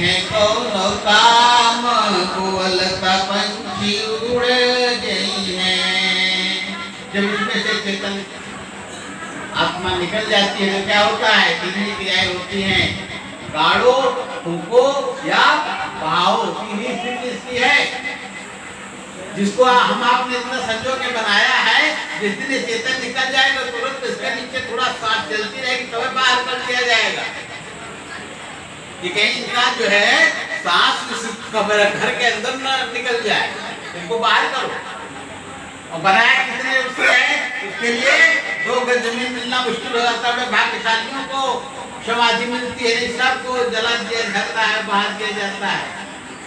है कौनो काम, बोलता पंछी उड़ गई है। जब इसमें से चेतन आत्मा निकल जाती है तो क्या होता है? तीन ही क्रियाएं होती हैं, गाड़ो, फूको या बहाओ। तीन ही स्थिति इसकी है, जिसको हम आपने इतना संजो के बनाया है। जिस दिन चेतन निकल जाएगा तुरंत इसके नीचे थोड़ा सांस चलती रहेगी तब बाहर कर दिया जाएगा। कि कहीं इंसान जो है सांस इस घर के अंदर न निकल जाए, इनको बाहर करो। और बनाया कितने उससे है? उसके लिए 2 गज जमीन मिलना मुश्किल हो जाता है। भाग्यशालियों को समाधि मिलती है, सबको जला दिया जाता है, बाहर किया जाता है।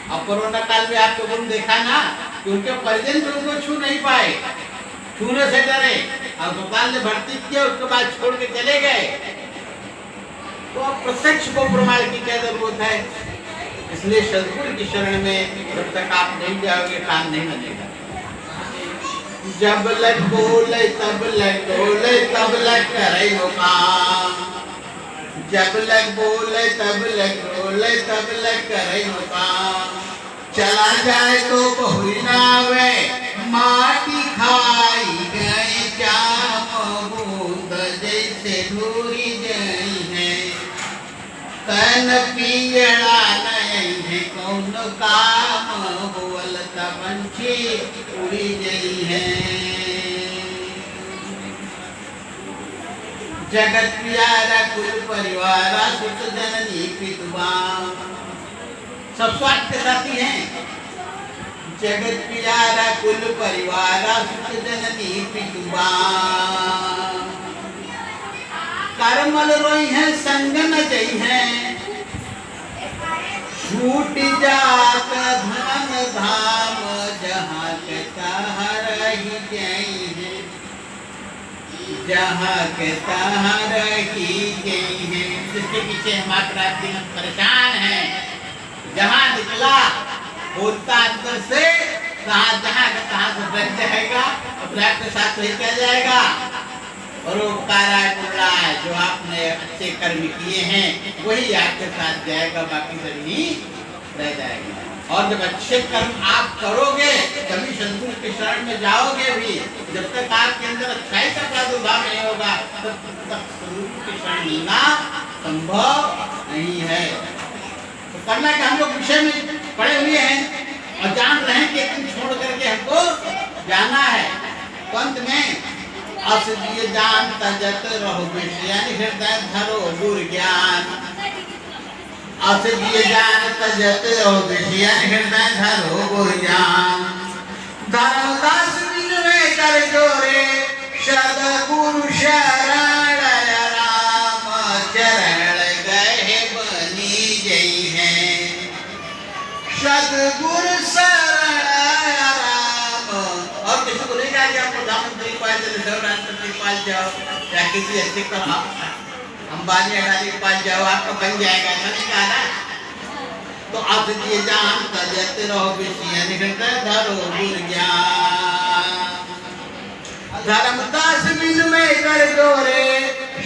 अब कोरोना काल में आप लोगों ने देखा ना कि उनके परिजन भी उनको छू नहीं पाए, छूने से डरे। अस्पताल ने भर्ती किया, उसके बाद छोड़ के चले गए। तो अब प्रत्यक्ष को प्रमाण की क्या जरूरत है? इसलिए सदगुरु की शरण में जब तक आप नहीं जाओगे काम नहीं बनेगा। जब लग बोले तब लग बोले तब लग करे वो काम, जब लग बोले तब लग बोले तब लग करे वो काम। चला जाए तो बहु नावे, माटी खाई गए जाम, बूंद जैसे ढूरी गई है। तन पियड़ा नहीं है कौन काम, बोलता पंछी उड़ी गई है। जगत प्यारा कुल परिवारा, सुत जननी पितुआ, सब स्वार्थ के साथी हैं। जगत प्यारा कुल परिवारा, सुत जननी पितुआ। करमल रोई है संग न जई है, छूट जात धन धाम, जहाँ के तहाँ रही गई है, जहाँ के तहाँ रही गई है। जिसके पीछे हमारा दिन परेशान है, जहाँ निकला बोलता अंदर से, जहाँ का तहाँ से बच जाएगा, अपने आप के साथ वही कह जाएगा। और वो कारा टुकड़ा है जो आपने अच्छे कर्म किए हैं वही आपके साथ जाएगा, बाकी सभी रह जाएगा। और जब अच्छे कर्म आप करोगे तभी सदगुरु की शरण में जाओगे भी। जब तक आपके अंदर अच्छाई का प्रादुर्भाव नहीं होगा तब तक सदगुरु की शरण मिलना संभव नहीं है। तो करना कि हम लोग विषय में पड़े हुए हैं और जान रहे हैं कि एक दिन छोड़ करके हमको जाना है। तो अंत में अस दिए जान तजत रहो विषय, हृदय धरो गुरु ज्ञान। अस दिए जान तजत रहो विषय, हृदय धरो गुरु ज्ञान। धर्मदास विनय कर जोरे, सद्गुरु शरण राम, चरण गए बनी गई है। सद्गुरु शरण राम। और किसी को नहीं कहा कि आप प्रधानमंत्री पाल जाओ, राष्ट्रपति पाल जाओ, या किसी अच्छे को अंबानी अडानी पाल जाओ, आपका बन जाएगा, ऐसा नहीं कहा ना। तो आप ये जान तजत रहो विषय, हृदय धरो गुरु ज्ञान। धर्मदास विनय कर जोरे,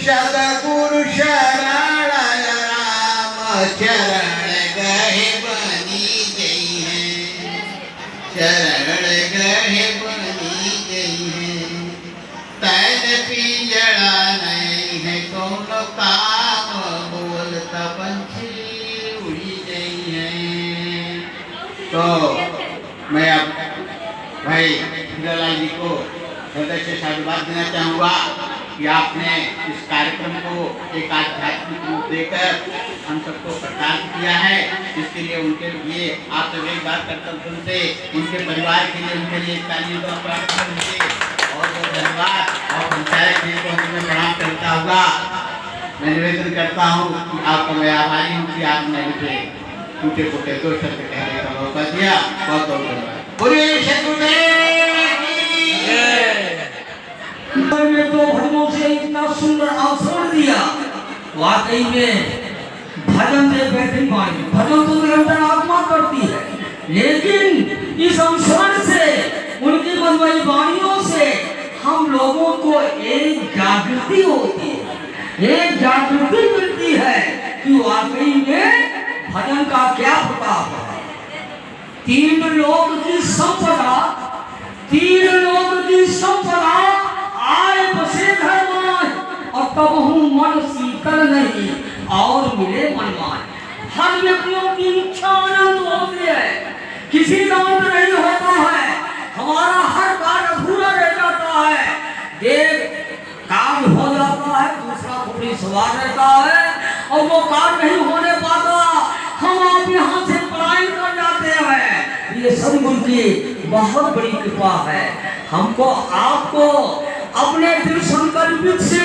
सद्गुरु शरण राम, चरण गए बनी गई है, चरण गए बनी गई है। तैन पिंजड़ा नहीं है कौन काम, बोलता पंछी उड़ी गई है। तो मैं अब भाई हीरालाल जी को हृदय से साधुवाद देना चाहूँगा कि आपने इस कार्यक्रम को एक आध्यात्मिक रूप देकर हम सबको प्रदान किया है। इसके लिए उनके लिए आप सब एक बात कर्तव्य से उनके परिवार के लिए उनके लिए तालियों का प्राप्त करेंगे। और बहुत धन्यवाद। और पंचायत जी को मैं प्रणाम करता हुआ मैं निवेदन करता हूँ कि आपका मैं आभारी हूँ कि आपने मुझे टूटे फूटे 2 शब्द कहने का मौका दिया। बहुत बहुत धन्यवाद। में तो भजनों से इतना सुंदर अवसर दिया, वाकई में भजन से बेहतरीन वाणी। भजन तो निरंतर आत्मा करती है, लेकिन इस अवसर से उनकी मनवाई वाणियों से हम लोगों को एक जागृति होती है, एक जागृति मिलती है कि वाकई में भजन का क्या तीन लोक की संपदा, तीन लोक की संपदा आए बसे घर में, और तब हूँ मन शीतल नहीं और मिले मनमान। हर व्यक्तियों की इच्छा अनंत होती है, किसी का अंत नहीं होता है। हमारा हर कार्य अधूरा रह जाता है, देव काम हो जाता है, दूसरा थोड़ी सवार रहता है, और वो काम नहीं होने पाता, हम आप यहाँ से पलायन कर जाते हैं। ये सदगुरु की बहुत बड़ी कृपा है। हमको आपको अपने दिल संकल्पित से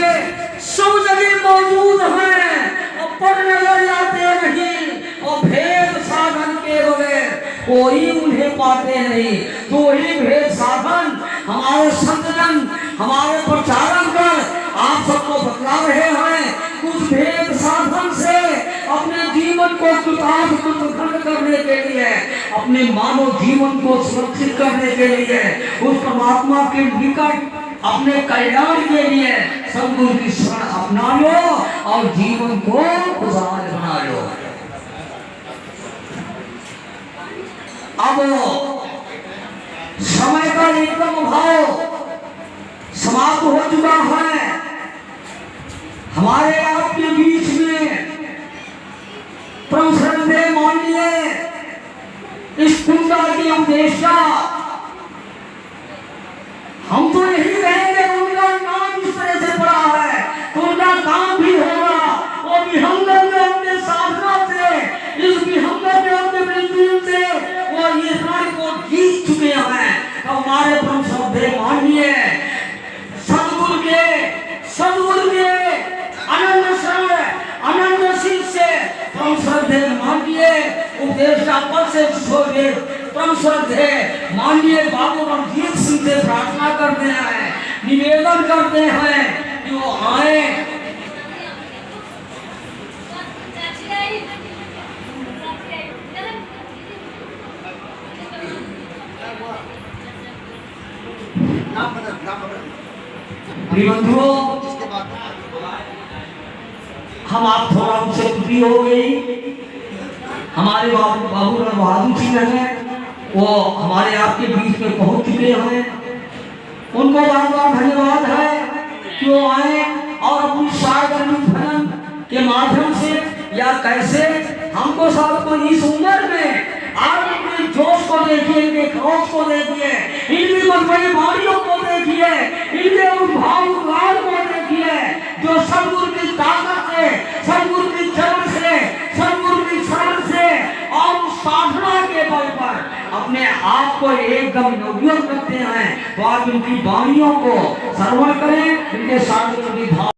सब जगह मौजूद हैं, और पर नजर जाते नहीं, और भेद साधन के बगैर कोई उन्हें पाते नहीं। तो ही भेद साधन हमारे संतजन, हमारे प्रचारक आप सबको बतला रहे हैं। कुछ भेद साधन से अपने जीवन को कृतार्थ करने के लिए, अपने मानव जीवन को सुरक्षित करने के लिए, उस परमात्मा के निकट अपने कल्याण के लिए सदगुरु की शरण अपना लो और जीवन को खुशहाल बना लो। अब समय का एकदम अभाव समाप्त हो चुका है। हमारे आपके बीच में परम श्रद्धेय माननीय इस कुंडा के उपदेष्टा, हम तो यही कहेंगे उनका नाम इस तरह से पड़ा है तो उनका काम भी होगा। वो विहंगम में अपने साधना से, इस विहंगम में अपने मृत्यु से वो ये रण को जीत चुके हैं। तो हमारे परम श्रद्धेय माननीय सदगुरु के अनंत शरण अनंत शिष्य परम श्रद्धेय माननीय उपदेष्टा पद से छोड़े परम श्रद्धेय माननीय बाबू रणजीत सिंह से प्रार्थना करते हैं, निवेदन करते हैं कि वो आए। बंधुओं, हम आप थोड़ा उनसे त्रुटि हो गई। हमारे बाबू बहादुर सिंह हैं, वो हमारे आपके बीच में पहुंच चुके हैं। उनको बार बार धन्यवाद है कि वो आए और अपनी भजन के माध्यम से या कैसे हमको सबको इस उम्र में आप इनके जोश को देखिए, इनके क्रोध को देखिए, इनकी मनमानी वाणियों को देखिए, इनके भाव को देखिए, जो सदगुरु की ताकत से, सदगुरु की चरण से, सदगुरु की शरण से और साधना के बल पर अपने आप को एकदम नवयुवक करते हैं। तो आप इनकी वाणियों को श्रवण करें, इनके साथ